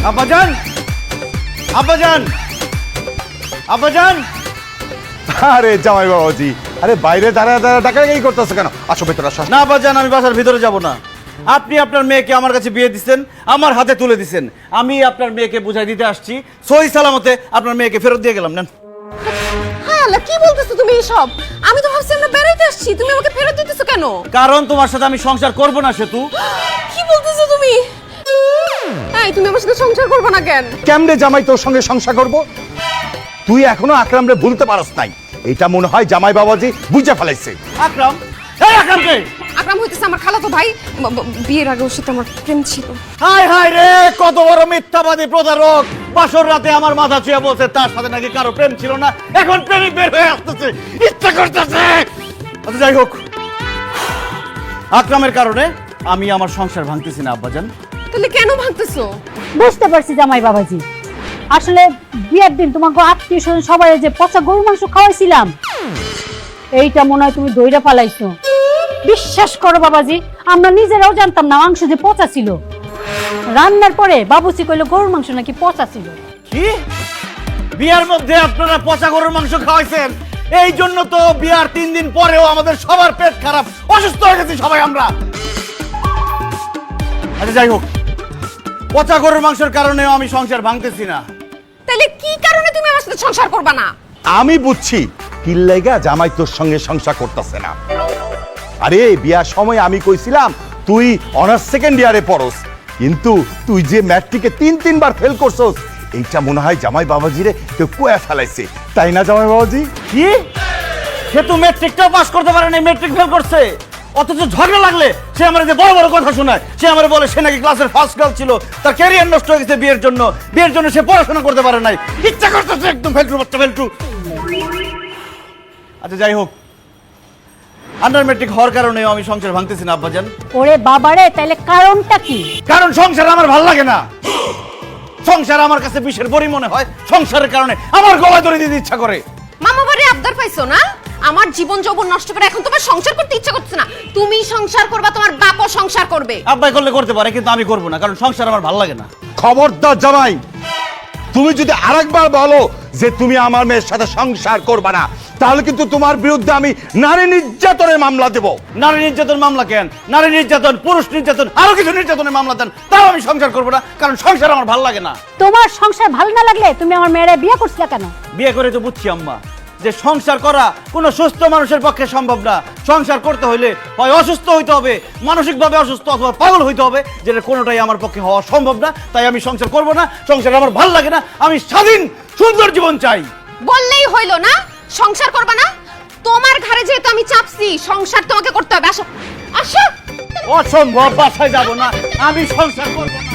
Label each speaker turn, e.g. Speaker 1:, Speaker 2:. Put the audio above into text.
Speaker 1: আব্বাজান, আব্বাজান, আব্বাজান।
Speaker 2: আরে জামাই বাবাজি, আরে বাইরে দাঁড়ায় দাঁড়ায় ডাকাডাকি করতেছো কেন? আসো ভেতরে আসো।
Speaker 1: না আব্বাজান, আমি বাসার ভিতরে যাব না। আপনি আপনার মেয়েকে আমার কাছে বিয়ে দিচ্ছেন, আমার হাতে তুলে দিচ্ছেন। আমি আপনার মেয়েকে বুঝাই দিতে আসছি, সহি সালামতে আপনার মেয়েকে ফেরত দিয়ে গেলাম। নেন।
Speaker 3: হ্যাঁ আল্লাহ, কি বলতেছো তুমি এসব? আমি তো ভাবছি আমরা বেড়াইতে আসছি, তুমি আমাকে ফেরত দিতেছো কেন?
Speaker 1: কারণ তোমার সাথে আমি সংসার করব না সেতু।
Speaker 3: কি বলতেছো তুমি? এই তুমি আমার সাথে সংসার করবে না কেন?
Speaker 2: কেমনে জামাই তোর সঙ্গে সংসার করব? তুই এখনো আকরামরে ভুলতে পারস নাই। এটা মনে হয় জামাই বাবাজি বুঝে ফেলাইছে।
Speaker 1: আকরাম, এই আকরামকে।
Speaker 3: আকরাম হইতেছে আমার খালাতো ভাই, বিয়ের আগে ওর সাথে আমার প্রেম ছিল।
Speaker 1: হায় হায় রে, কত বড় মিথ্যাবাদী প্রতারক! বাসর রাতে আমার মাথা ছুঁয়ে বলছে তার সাথে নাকি কারো প্রেম ছিল না, এখন প্রেমিক বের হয়ে আসতেছে, ইচ্ছা করতেছে। আচ্ছা যাই হোক, আকরামের কারণে আমি আমার সংসার ভাঙতেছি না আব্বাজান।
Speaker 3: তাহলে কেন ভাঙতেছো?
Speaker 4: বুঝতে পারছি জামাই বাবাজি, আসলে বিয়ের দিন তোমাকে আত্মীয় স্বজন সবাই যে পচা গরু মাংস খাওয়াইছিলাম, এইটা মনে হয় তুমি দইরা পালাইছো। বিশ্বাস করো বাবাজি, আমরা নিজেরাও জানতাম না মাংস যে পচা ছিল। রান্নার পরে বাবুসি কইলো গরুর মাংস নাকি পচা ছিল।
Speaker 1: কি? বিয়ার মধ্যে আপনারা পচা গরুর মাংস খাওয়াইছেন? এই জন্য তো বিয়ার 3 দিন পরেও আমাদের সবার পেট খারাপ, অসুস্থ হয়ে গেছি সবাই আমরা। আচ্ছা যাই হোক, পচা গরুর মাংসের কারণেও আমি সংসার ভাঙতেছি না।
Speaker 3: তাহলে কি কারণে তুমি আমার সাথে সংসার করবে না?
Speaker 2: আমি বুঝছি কি লাইগা জামাই তোর সঙ্গে সংসার করতেছে না। আরে বিয়ার সময় আমি কইছিলাম তুই অনার্স সেকেন্ড ইয়ারে পড়স, কিন্তু তুই যে ম্যাট্রিকে 3-3বার ফেল করছস, এইটা মনে হয় জামাই বাবাজিরে কেউ কুয়া ফেলাইছে, তাই না জামাই বাবাজি?
Speaker 1: কি? সে তো ম্যাট্রিকটাও পাস করতে পারে না, ম্যাট্রিক ফেল করছে। অথচ ঝগড়া লাগলে সে আমার যে বড় বড় কথা শোনায়। সে আমার বলে সে নাকি ক্লাসের ফার্স্ট গার্ল ছিল, তার ক্যারিয়ার নষ্ট হয়ে গেছে বিয়ের জন্য। বিয়ের জন্য সে পড়াশোনা করতে পারে নাই, ইচ্ছা করতেছে একদম ফেলটু বাচ্চা ফেলটু। আচ্ছা যাই হোক, আন্ডার ম্যাট্রিক হওয়ার কারণেও আমি সংসার ভাঙতেছি না আব্বাজান।
Speaker 4: ওরে বাবারে, তাইলে কারণটা কি?
Speaker 1: কারণ সংসার আমার ভাল লাগে না। সংসার আমার কাছে বিষের বড়ি মনে হয়। সংসারের কারণে আমার গলায় দড়ি দিতে ইচ্ছা করে।
Speaker 3: মামা বাড়ি আবদার পাইছো না? আমার জীবন যৌবন নষ্ট করে এখন তোমার সংসার করতে ইচ্ছা করছে না। তুমি সংসার করবা, তোমার বাপও সংসার করবে।
Speaker 1: আব্বাই করলে করতে পারে, কিন্তু আমি করবো না, কারণ সংসার আমার ভাল লাগে না।
Speaker 2: খবরদার জামাই, তুমি যদি আরেকবার বলো যে তুমি আমার মেয়ের সাথে সংসার করবে না, তাহলে কিন্তু তোমার বিরুদ্ধে আমি নারী নির্যাতনের মামলা দেব।
Speaker 1: নারী নির্যাতন মামলা কেন? নারী নির্যাতন, পুরুষ নির্যাতন, আরো কিছু নির্যাতনের মামলা দেন, তাও আমি সংসার করবো না, কারণ সংসার আমার ভাল লাগে না।
Speaker 4: তোমার সংসার ভালো না লাগলে তুমি আমার মেয়েরে বিয়ে করছিলা কেন?
Speaker 1: বিয়ে করে তো বুঝছি আম্মা যে সংসার করা কোনো সুস্থ মানুষের পক্ষে সম্ভব না। সংসার করতে হইলে হয় অসুস্থ হইতে হবে, মানসিকভাবে অসুস্থ, অথবা পাগল হইতে হবে, যেটা কোনোটাই আমার পক্ষে হওয়া সম্ভব না। তাই আমি সংসার করব না, সংসার আমার ভাল লাগে না। আমি স্বাধীন সুন্দর জীবন চাই।
Speaker 3: বললেই হইলো না সংসার করবা না? তোমার ঘরে যেহেতু আমি চাপছি, সংসার তোমাকে করতে হবে। আসো আসো।
Speaker 1: অসম্ভব, বাসায় যাব না, আমি সংসার করব না।